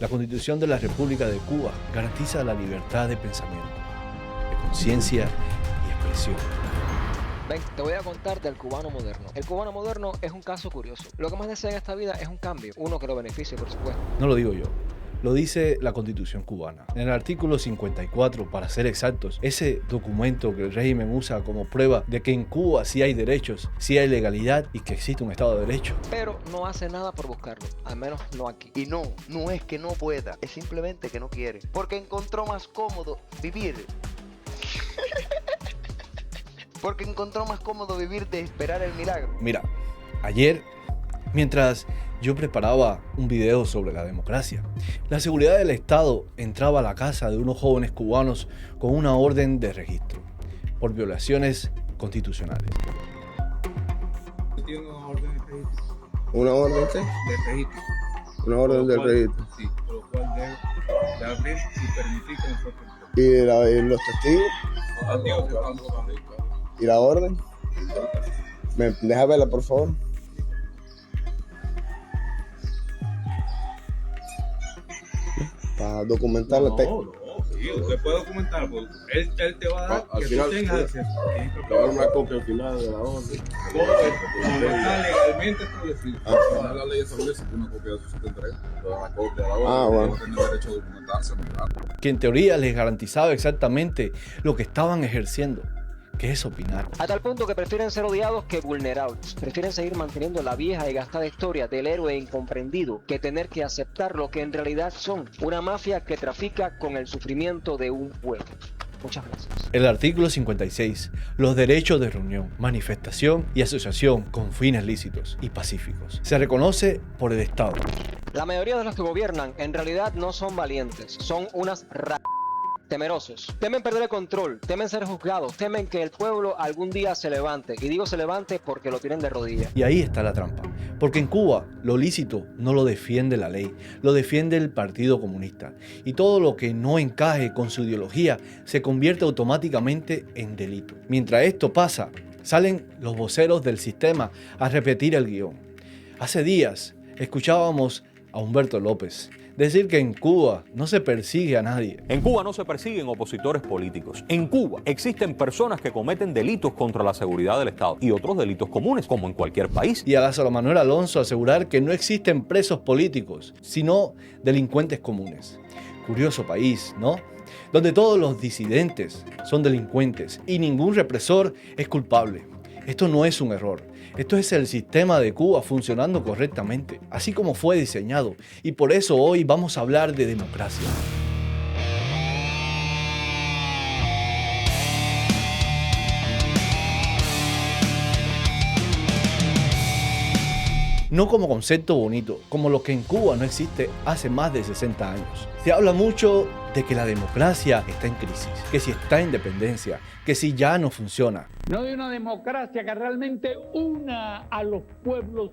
La Constitución de la República de Cuba garantiza la libertad de pensamiento, de conciencia y expresión. Ven, te voy a contar del cubano moderno. El cubano moderno es un caso curioso. Lo que más desea en esta vida es un cambio, uno que lo beneficie, por supuesto. No lo digo yo, lo dice la Constitución cubana. En el artículo 54, para ser exactos, ese documento que el régimen usa como prueba de que en Cuba sí hay derechos, sí hay legalidad y que existe un Estado de Derecho. Pero no hace nada por buscarlo, al menos no aquí. Y no es que no pueda, es simplemente que no quiere. Porque encontró más cómodo vivir. Porque encontró más cómodo vivir de esperar el milagro. Mira, ayer, mientras yo preparaba un video sobre la democracia, la seguridad del Estado entraba a la casa de unos jóvenes cubanos con una orden de registro por violaciones constitucionales. Tiene una orden de registro. ¿Una orden qué? De registro. Una orden de registro. Sí, por lo cual debe abrir y permitir que nosotros entremos. ¿Y los testigos? Los testigos que están tocando. ¿Y la orden? Deja verla, por favor. Para documentarla. Sí, usted puede documentar, porque él te va a dar Al que final, tú tengas acceso. Te va a dar una copia al final de la orden. Todo está legalmente establecido. Ah, Al la ley establece que una copia de eso se te entrega. Te da una copia de la orden. Ah, bueno. Tiene derecho a documentarse, mirar. Que en teoría les garantizaba exactamente lo que estaban ejerciendo, que es opinar. A tal punto que prefieren ser odiados que vulnerables. Prefieren seguir manteniendo la vieja y gastada historia del héroe incomprendido que tener que aceptar lo que en realidad son. Una mafia que trafica con el sufrimiento de un pueblo. Muchas gracias. El artículo 56, los derechos de reunión, manifestación y asociación con fines lícitos y pacíficos. Se reconoce por el Estado. La mayoría de los que gobiernan en realidad no son valientes, son unas temerosos. Temen perder el control, temen ser juzgados, temen que el pueblo algún día se levante. Y digo se levante porque lo tienen de rodillas. Y ahí está la trampa. Porque en Cuba lo lícito no lo defiende la ley, lo defiende el Partido Comunista. Y todo lo que no encaje con su ideología se convierte automáticamente en delito. Mientras esto pasa, salen los voceros del sistema a repetir el guión. Hace días escuchábamos a Humberto López decir que en Cuba no se persigue a nadie. En Cuba no se persiguen opositores políticos. En Cuba existen personas que cometen delitos contra la seguridad del Estado y otros delitos comunes, como en cualquier país. Y a Lázaro Manuel Alonso asegurar que no existen presos políticos, sino delincuentes comunes. Curioso país, ¿no? Donde todos los disidentes son delincuentes y ningún represor es culpable. Esto no es un error. Esto es el sistema de Cuba funcionando correctamente, así como fue diseñado. Y por eso hoy vamos a hablar de democracia. No como concepto bonito, como lo que en Cuba no existe hace más de 60 años. Se habla mucho de que la democracia está en crisis, que si está en dependencia, que si ya no funciona. No hay una democracia que realmente una a los pueblos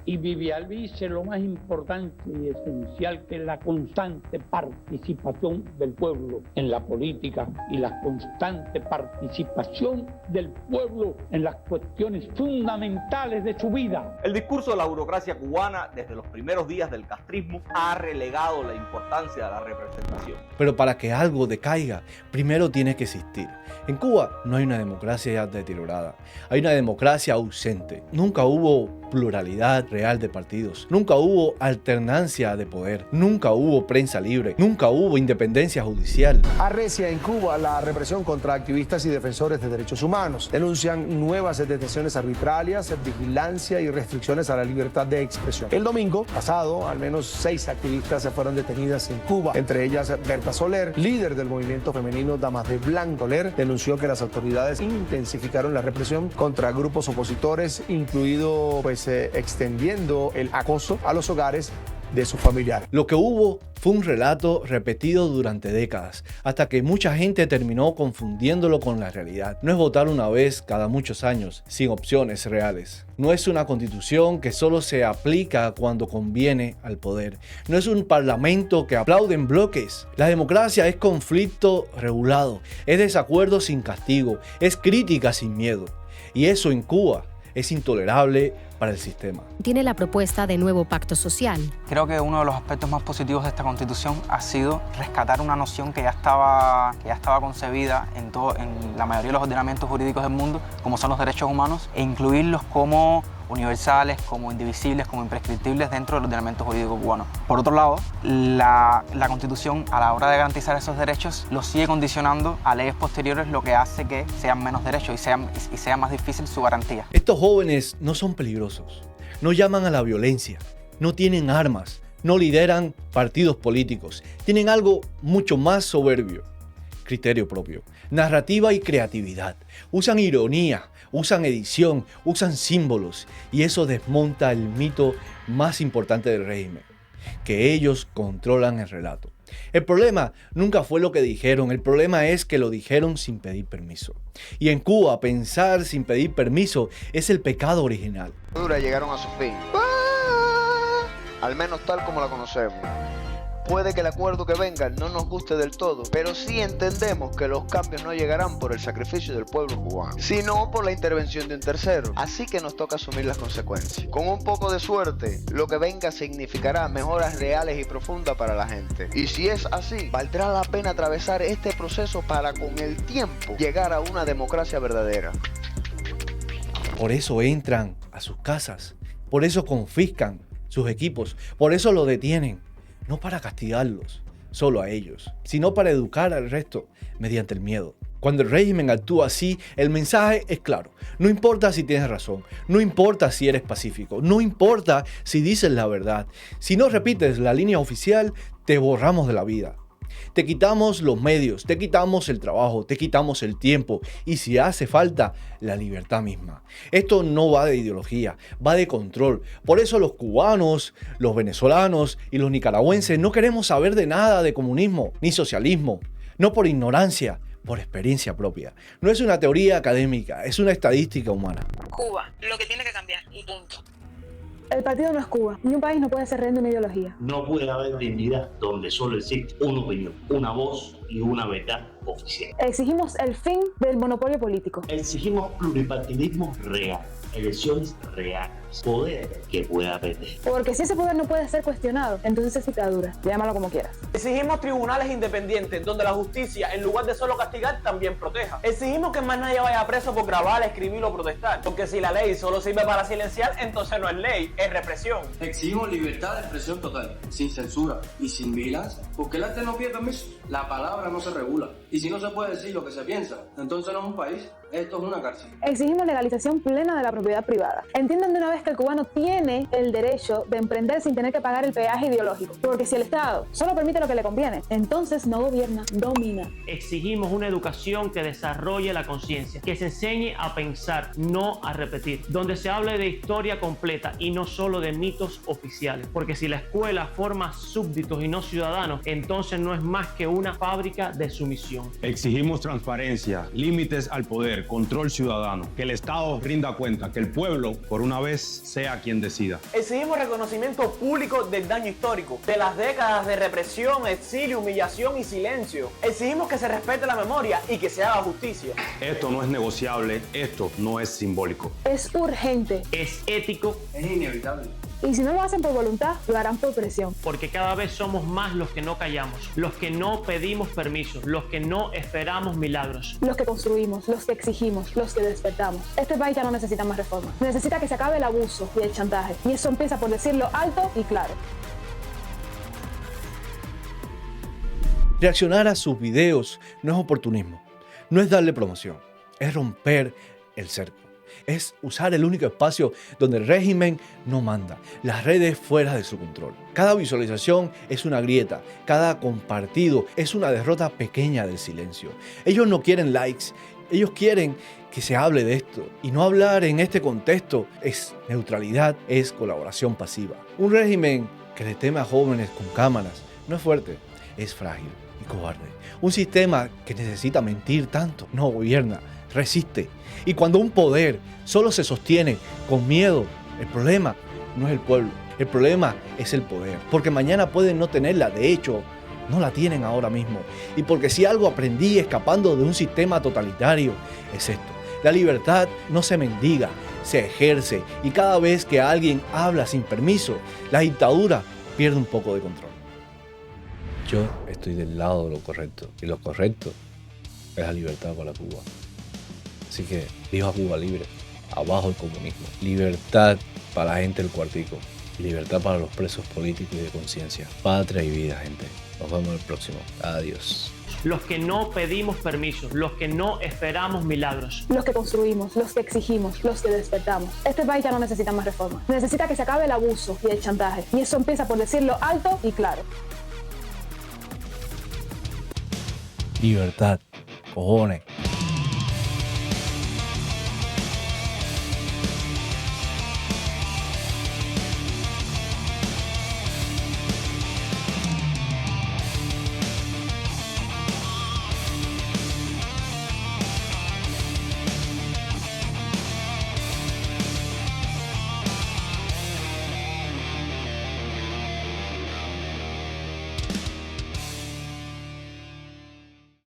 y visualice lo más importante y esencial, que es la constante participación del pueblo en la política y la constante participación del pueblo en las cuestiones fundamentales de su vida. El discurso de la burocracia cubana desde los primeros días del castrismo ha relegado la importancia de la representación. Pero para que algo decaiga, primero tiene que existir. En Cuba no hay una democracia deteriorada, hay una democracia ausente. Nunca hubo pluralidad real de partidos, nunca hubo alternancia de poder, nunca hubo prensa libre, nunca hubo independencia judicial. Arrecia en Cuba la represión contra activistas y defensores de derechos humanos. Denuncian nuevas detenciones arbitrarias, vigilancia y restricciones a la libertad de expresión. El domingo pasado, al menos 6 activistas se fueron detenidas en Cuba, entre ellas Berta Soler, líder del movimiento femenino Damas de Blanco. Soler denunció que las autoridades intensificaron la represión contra grupos opositores, incluido extendiendo el acoso a los hogares de sus familiares. Lo que hubo fue un relato repetido durante décadas, hasta que mucha gente terminó confundiéndolo con la realidad. No es votar una vez cada muchos años, sin opciones reales. No es una constitución que solo se aplica cuando conviene al poder. No es un parlamento que aplaude en bloques. La democracia es conflicto regulado, es desacuerdo sin castigo, es crítica sin miedo. Y eso en Cuba es intolerable para el sistema. Tiene la propuesta de nuevo pacto social. Creo que uno de los aspectos más positivos de esta Constitución ha sido rescatar una noción que ya estaba concebida en la mayoría de los ordenamientos jurídicos del mundo, como son los derechos humanos, e incluirlos como universales, como indivisibles, como imprescriptibles dentro del ordenamiento jurídico cubano. Por otro lado, la Constitución, a la hora de garantizar esos derechos, los sigue condicionando a leyes posteriores, lo que hace que sean menos derechos y sea más difícil su garantía. Estos jóvenes no son peligrosos, no llaman a la violencia, no tienen armas, no lideran partidos políticos, tienen algo mucho más soberbio: criterio propio, narrativa y creatividad. Usan ironía, usan edición, usan símbolos, y eso desmonta el mito más importante del régimen, que ellos controlan el relato. El problema nunca fue lo que dijeron, el problema es que lo dijeron sin pedir permiso. Y en Cuba, pensar sin pedir permiso es el pecado original. Llegaron a su fin, al menos tal como la conocemos. Puede que el acuerdo que venga no nos guste del todo, pero sí entendemos que los cambios no llegarán por el sacrificio del pueblo cubano, sino por la intervención de un tercero. Así que nos toca asumir las consecuencias. Con un poco de suerte, lo que venga significará mejoras reales y profundas para la gente. Y si es así, valdrá la pena atravesar este proceso para con el tiempo llegar a una democracia verdadera. Por eso entran a sus casas, por eso confiscan sus equipos, por eso lo detienen. No para castigarlos, solo a ellos, sino para educar al resto mediante el miedo. Cuando el régimen actúa así, el mensaje es claro. No importa si tienes razón, no importa si eres pacífico, no importa si dices la verdad. Si no repites la línea oficial, te borramos de la vida. Te quitamos los medios, te quitamos el trabajo, te quitamos el tiempo y, si hace falta, la libertad misma. Esto no va de ideología, va de control. Por eso los cubanos, los venezolanos y los nicaragüenses no queremos saber de nada de comunismo ni socialismo. No por ignorancia, por experiencia propia. No es una teoría académica, es una estadística humana. Cuba, lo que tiene que cambiar, y punto. El partido no es Cuba, y un país no puede ser rehén de una ideología. No puede haber dignidad donde solo existe una opinión, una voz y una verdad oficial. Exigimos el fin del monopolio político. Exigimos pluripartidismo real, elecciones reales, poder que pueda perder. Porque si ese poder no puede ser cuestionado, entonces es dictadura, llámalo como quieras. Exigimos tribunales independientes donde la justicia, en lugar de solo castigar, también proteja. Exigimos que más nadie vaya preso por grabar, escribir o protestar. Porque si la ley solo sirve para silenciar, entonces no es ley, es represión. Exigimos libertad de expresión total, sin censura y sin vigilancia. Porque el arte no pide permiso, la palabra no se regula. Y si no se puede decir lo que se piensa, entonces no es un país, esto es una cárcel. Exigimos legalización plena de la propiedad privada. Entiendan de una vez que el cubano tiene el derecho de emprender sin tener que pagar el peaje ideológico. Porque si el Estado solo permite lo que le conviene, entonces no gobierna, domina. Exigimos una educación que desarrolle la conciencia, que se enseñe a pensar, no a repetir, donde se hable de historia completa y no solo de mitos oficiales. Porque si la escuela forma súbditos y no ciudadanos, entonces no es más que una fábrica de sumisión. Exigimos transparencia, límites al poder, control ciudadano, que el Estado rinda cuenta, que el pueblo, por una vez, sea quien decida. Exigimos reconocimiento público del daño histórico, de las décadas de represión, exilio, humillación y silencio. Exigimos que se respete la memoria y que se haga justicia. Esto no es negociable, esto no es simbólico. Es urgente. Es ético. Es inevitable. Y si no lo hacen por voluntad, lo harán por presión. Porque cada vez somos más los que no callamos, los que no pedimos permiso, los que no esperamos milagros. Los que construimos, los que exigimos, los que despertamos. Este país ya no necesita más reformas. Necesita que se acabe el abuso y el chantaje. Y eso empieza por decirlo alto y claro. Reaccionar a sus videos no es oportunismo, no es darle promoción, es romper el cerco. Es usar el único espacio donde el régimen no manda, las redes fuera de su control. Cada visualización es una grieta, cada compartido es una derrota pequeña del silencio. Ellos no quieren likes, ellos quieren que se hable de esto. Y no hablar en este contexto es neutralidad, es colaboración pasiva. Un régimen que le teme a jóvenes con cámaras no es fuerte, es frágil y cobarde. Un sistema que necesita mentir tanto no gobierna, resiste. Y cuando un poder solo se sostiene con miedo, el problema no es el pueblo, el problema es el poder. Porque mañana pueden no tenerla, de hecho, no la tienen ahora mismo. Y porque si algo aprendí escapando de un sistema totalitario, es esto. La libertad no se mendiga, se ejerce y cada vez que alguien habla sin permiso, la dictadura pierde un poco de control. Yo estoy del lado de lo correcto y lo correcto es la libertad para Cuba. Así que viva Cuba libre, abajo el comunismo, libertad para la gente del cuartico, libertad para los presos políticos y de conciencia, patria y vida, gente. Nos vemos en el próximo. Adiós. Los que no pedimos permiso, los que no esperamos milagros. Los que construimos, los que exigimos, los que despertamos. Este país ya no necesita más reformas. Necesita que se acabe el abuso y el chantaje. Y eso empieza por decirlo alto y claro. Libertad, cojones.